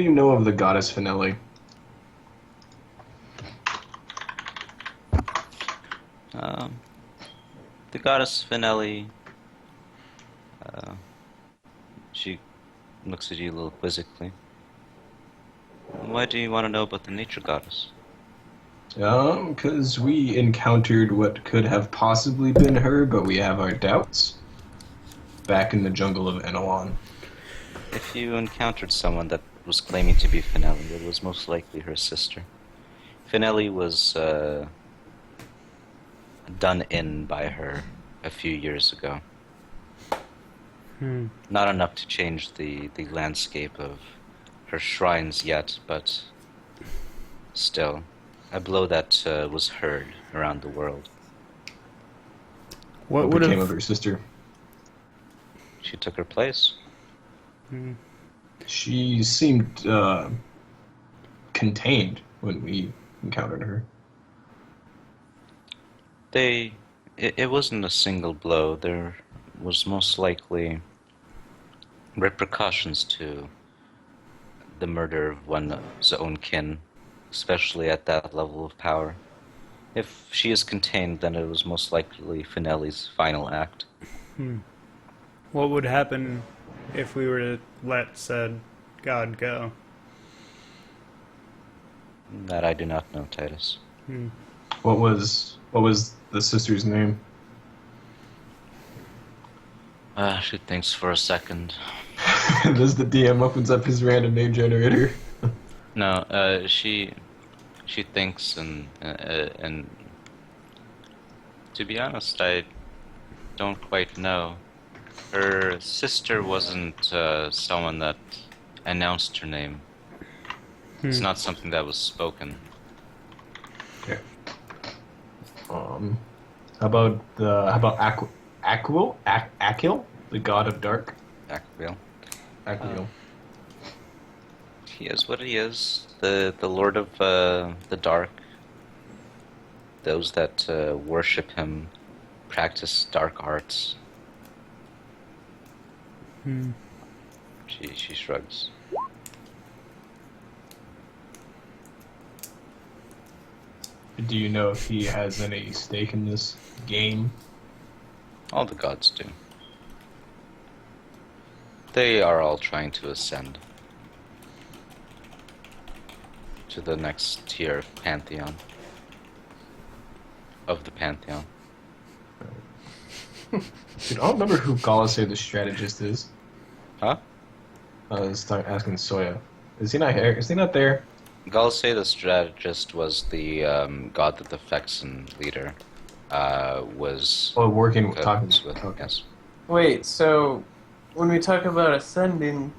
do you know of the goddess Finelli? Um, the goddess Finelli, uh, she looks at you a little quizzically. Why do you want to know about the nature goddess? Because we encountered what could have possibly been her, but we have our doubts. Back in the jungle of Enelon. If you encountered someone that was claiming to be Finelli, it was most likely her sister. Finelli was done in by her a few years ago. Not enough to change the landscape of her shrines yet, but still, a blow that was heard around the world. What became of her sister? She took her place. She seemed contained when we encountered her. It wasn't a single blow. There was most likely repercussions to the murder of one's own kin, especially at that level of power. If she is contained, then it was most likely Finelli's final act. What would happen if we were to let said god go? That I do not know, Titus. What was the sister's name? She thinks for a second. Does the DM opens up his random name generator? No, she thinks, and to be honest, I don't quite know. Her sister wasn't someone that announced her name. It's not something that was spoken. Okay. How about Akil, the god of dark? Akvil. Akil. He is what he is. The Lord of the Dark. Those that worship him practice dark arts. She shrugs. Do you know if he has any stake in this game? All the gods do. They are all trying to ascend to the next tier of pantheon. Of the pantheon. Dude, I don't remember who Galasay the strategist is. Huh? I was asking Soya. Is he not here? Is he not there? Galasay the strategist was the god that the Fexen leader was Oh, talking with. Okay. Yes. Wait, so when we talk about ascending,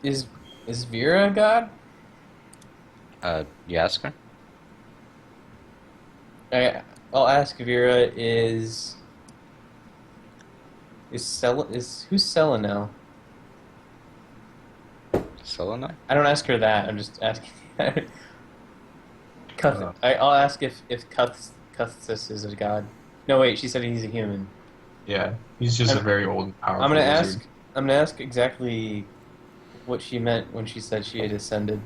is Vera a god? You ask her? I'll ask Vera. Who's Sela now? Selena? I don't ask her that. I'm just asking. I'll ask if Cuthus is a god. No, wait. She said he's a human. Yeah, he's just a very old and powerful I'm gonna wizard. ask exactly what she meant when she said she had ascended.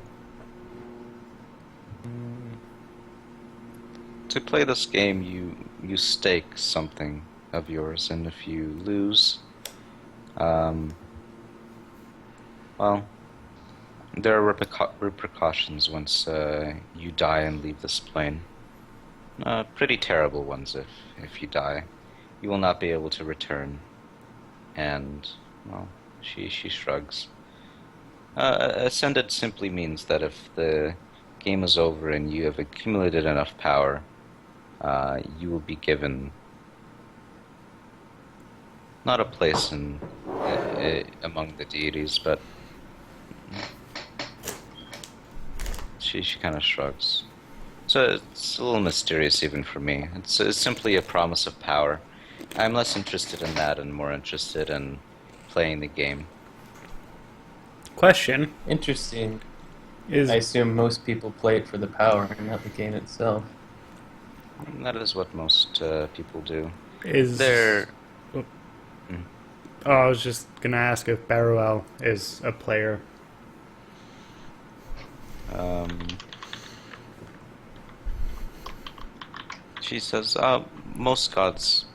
To play this game, you stake something of yours, and if you lose, well, there are repercussions once you die and leave this plane. Pretty terrible ones if you die. You will not be able to return. And, well, she shrugs. Ascended simply means that if the game is over and you have accumulated enough power, you will be given not a place among the deities, but she kind of shrugs. So it's a little mysterious even for me. It's simply a promise of power. I'm less interested in that and more interested in playing the game. Question Interesting. is I assume most people play it for the power and not the game itself. And that is what most people do. is They're Oh, I was just gonna ask if Baruel is a player. She says, most gods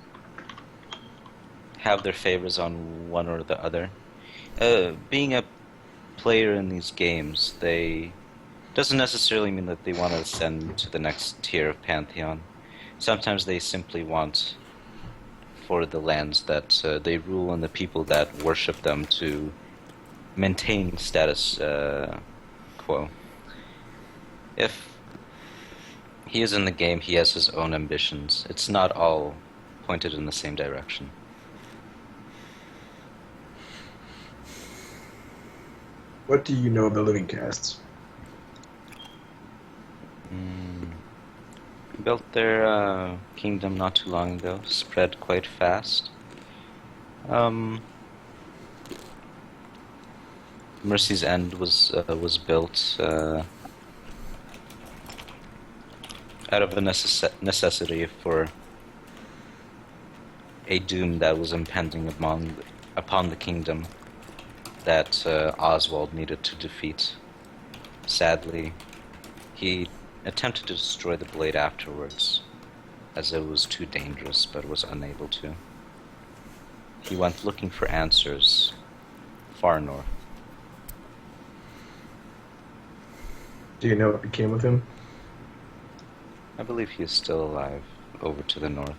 have their favors on one or the other. Being a player in these games, they doesn't necessarily mean that they want to ascend to the next tier of Pantheon. Sometimes they simply want for the lands that they rule and the people that worship them to maintain status quo. If he is in the game, he has his own ambitions. It's not all pointed in the same direction. What do you know of the living castes? Built their kingdom not too long ago, spread quite fast. Mercy's End was built out of a necessity for a doom that was impending upon the kingdom that Oswald needed to defeat. Sadly, he attempted to destroy the blade afterwards, as it was too dangerous, but was unable to. He went looking for answers far north. Do you know what became of him? I believe he is still alive over to the north.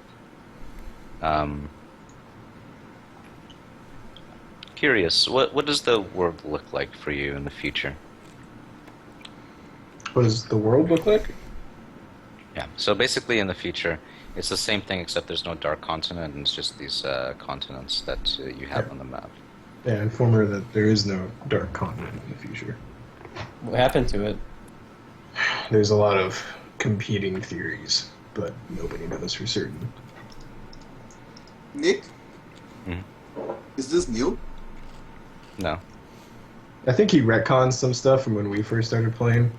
Curious, what does the world look like for you in the future? What does the world look like? Yeah, so basically in the future, it's the same thing except there's no dark continent, and it's just these continents that you have on the map. Yeah, inform her that there is no dark continent in the future. What happened to it? There's a lot of competing theories, but nobody knows for certain. Nick? Mhm. Is this new? No. I think he retcons some stuff from when we first started playing.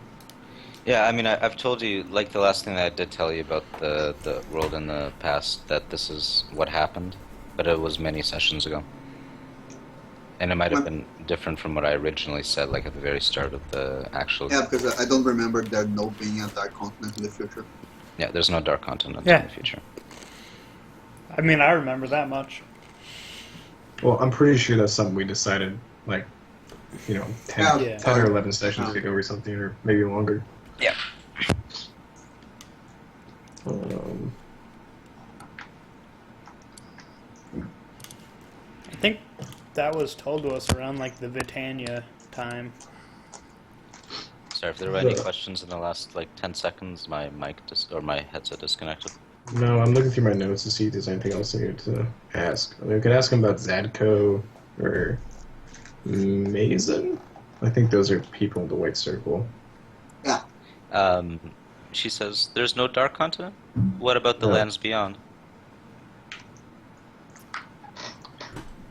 Yeah, I mean, I've told you, like the last thing that I did tell you about the world in the past, that this is what happened, but it was many sessions ago. And it might have been different from what I originally said, like at the very start of the actual... Yeah, because I don't remember there no being a dark continent in the future. Yeah, there's no dark continent Yeah. in the future. I mean, I remember that much. Well, I'm pretty sure that's something we decided, like, 10, Yeah. 10 or 11 sessions ago or something, or maybe longer. Yeah. I think that was told to us around like the Vitania time. Sorry, if there were any Yeah. questions in the last, 10 seconds, my my headset disconnected. No, I'm looking through my notes to see if there's anything else I need to ask. I mean, we could ask him about Zadko or Mason. I think those are people in the White Circle. Yeah. She says, there's no dark continent? What about the No. lands beyond?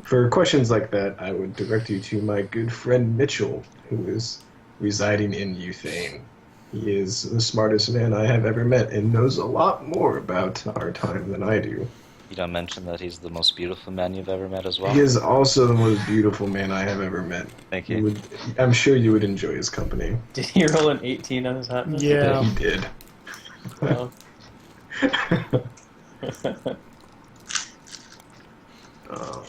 For questions like that, I would direct you to my good friend Mitchell, who is residing in Euthane. He is the smartest man I have ever met and knows a lot more about our time than I do. You don't mention that he's the most beautiful man you've ever met as well? He is also the most beautiful man I have ever met. Thank You you. would, I'm sure you would enjoy his company. Did he roll an 18 on his hotness? Yeah. He did. Well. Oh.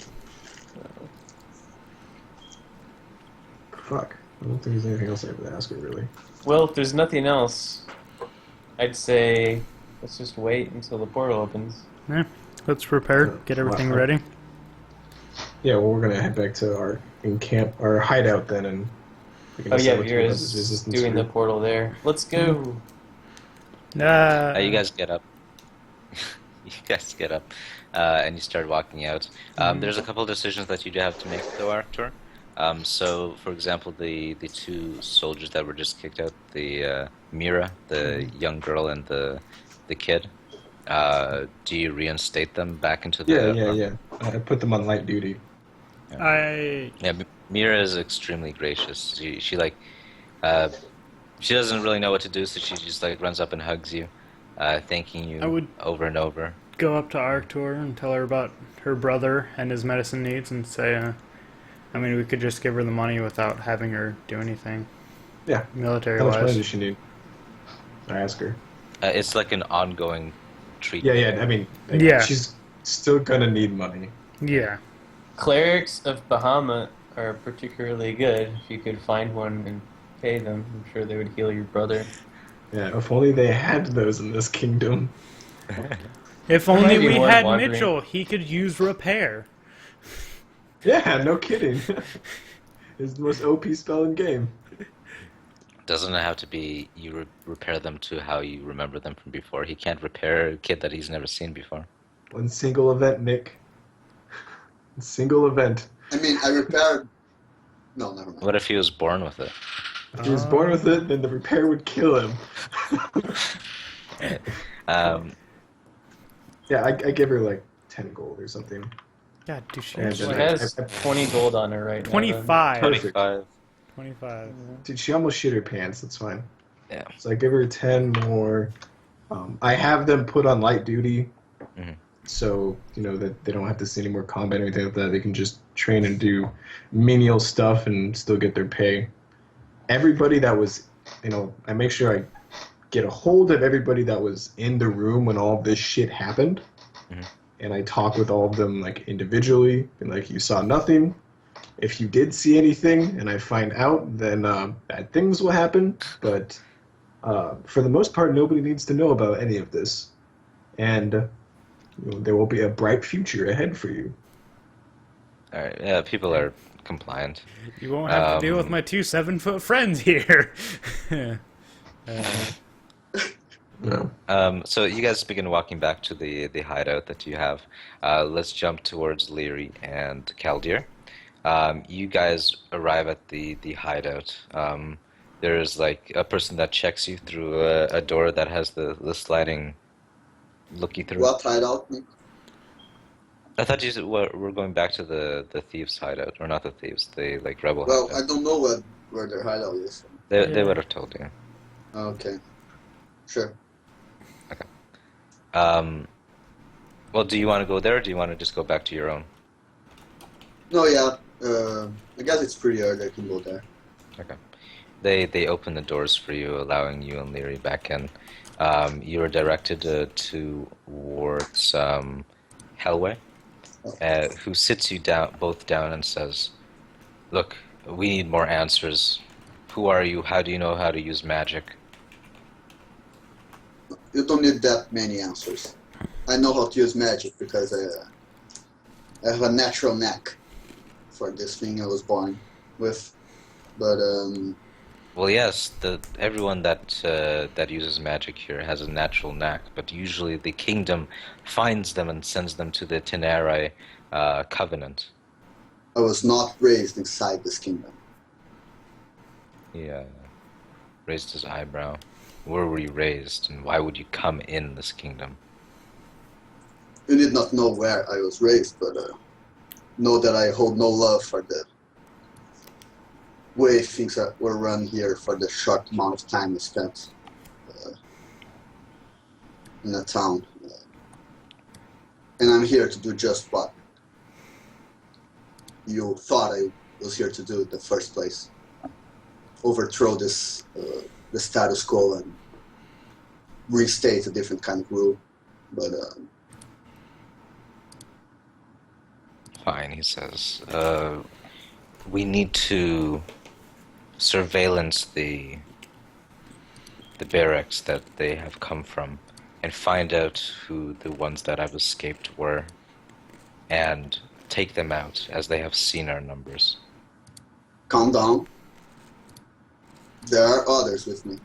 Fuck. I don't think there's anything else I have to ask her, really. Well, if there's nothing else, I'd say let's just wait until the portal opens. Yeah. Let's prepare, get everything ready. Yeah, well, we're gonna head back to our hideout then, and... we can Oh yeah, decide what to do about this Vera's resistance doing the group. portal there. Let's go. You guys get up. You guys get up, and you start walking out. There's a couple of decisions that you do have to make, though, Arctur. So, for example, the two soldiers that were just kicked out, the Mira, the young girl, and the kid, do you reinstate them back into the... Yeah. I put them on light duty. I Yeah, Mira is extremely gracious. She she doesn't really know what to do, so she just runs up and hugs you, thanking you I would- over and over. go up to Arctur and tell her about her brother and his medicine needs and say, I mean, we could just give her the money without having her do anything Yeah. military How much money wise. does she need? I ask her. It's like an ongoing Yeah, treatment. yeah. I mean, like, Yeah. she's still gonna need money. Yeah. Clerics of Bahamut are particularly good. If you could find one and pay them, I'm sure they would heal your brother. Yeah, if only they had those in this kingdom. If might only be we one had wandering. Mitchell, he could use repair. Yeah, no kidding. It's the most OP spell in game. Doesn't it have to be you repair them to how you remember them from before? He can't repair a kid that he's never seen before. One single event, Nick. Single event. I mean, I repaired. No, never mind. What if he was born with it? If he was born with it, then the repair would kill him. Yeah, I give her like 10 gold or something. God, dude, she Yeah, has She then like has 20 gold on her right now. 25. Perfect. 25. 25. Dude, she almost shit her pants. That's fine. Yeah. So I give her 10 more. I have them put on light duty, Mhm. so you know that they don't have to see any more combat or anything like that. They can just train and do menial stuff and still get their pay. Everybody that was, I make sure I get a hold of everybody that was in the room when all this shit happened, Mhm. and I talk with all of them like individually, and like, you saw nothing. If you did see anything and I find out, then bad things will happen. But for the most part, nobody needs to know about any of this. And there will be a bright future ahead for you. All right. Yeah, people are compliant. You won't have to deal with my 2 7-foot friends here. No. So you guys begin walking back to the hideout that you have. Let's jump towards Leary and Kaldir. You guys arrive at the hideout. There's like a person that checks you through a door that has the sliding looky through. What hideout, Nick? I thought you said we're going back to the thieves' hideout, or not the thieves, the like rebel Well, hideout. I don't know where their hideout is. They Yeah. would have told you. Okay. Sure. Well, do you want to go there, or do you want to just go back to your own? No, yeah. I guess it's pretty early. I can go there. Okay. They open the doors for you, allowing you and Leary back in. You are directed towards Hellway, who sits you both down and says, "Look, we need more answers. Who are you? How do you know how to use magic?" You don't need that many answers. I know how to use magic because I have a natural knack for this thing I was born with. But Well, yes, everyone that uses magic here has a natural knack, but usually the kingdom finds them and sends them to the Tenerai Covenant. I was not raised inside this kingdom. He raised his eyebrow. Where were you raised, and why would you come in this kingdom? You need not know where I was raised, but know that I hold no love for the way things were run here for the short amount of time I spent in a town. And I'm here to do just what you thought I was here to do in the first place. Overthrow this the status quo and restate a different kind of rule. But Fine, he says. We need to surveillance the barracks that they have come from and find out who the ones that have escaped were and take them out as they have seen our numbers. calm down. There are others with me,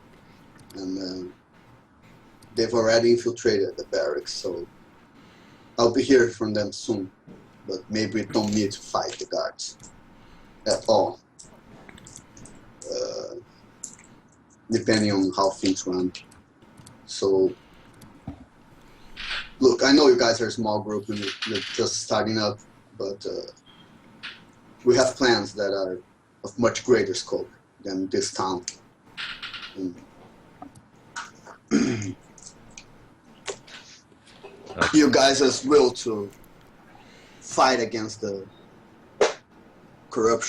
and they've already infiltrated the barracks, so I'll be hearing from them soon. But maybe we don't need to fight the guards at all, depending on how things run. So, look, I know you guys are a small group and you're just starting up, but we have plans that are of much greater scope than this town. you guys' will to fight against the corruption.